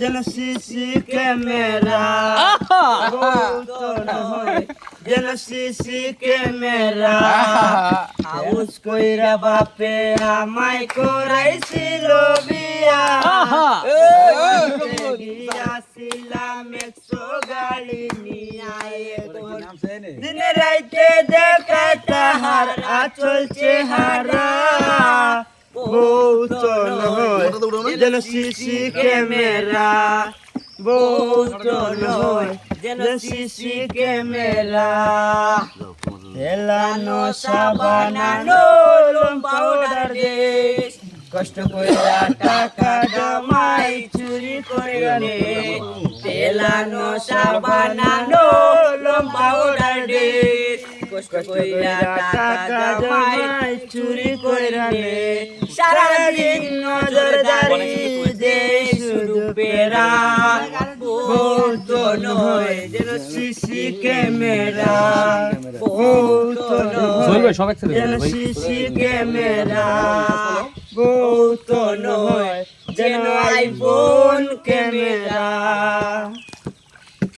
যেন CC camera যেন CC camera house কইরা বাপে আমায় করাইছিল বিয়া গিয়াছিলাম 100 গাড়ি নিয়া দিনে রাইতে দেখা তাহার আচল চেহারা বউ তো নয় যেন সিসি ক্যামেরা বউ তো নয় যেন সিসি ক্যামেরা এলানো সাবানানো লোম পাউডার দেশ কষ্ট কইরা টাকা জমাই চুরি করে নে তেলানো সাবানানো লোম পাউডার দেশ কষ্ট কইরা টাকা জমাই চুরি করে নে সারাদিন নজরদারি দে শুধু পেরা বউ তো নয় যেন সিসি ক্যামেরা বউ তো নয় যেন সিসি ক্যামেরা বউ তো নয় যেন আইফোন ক্যামেরা।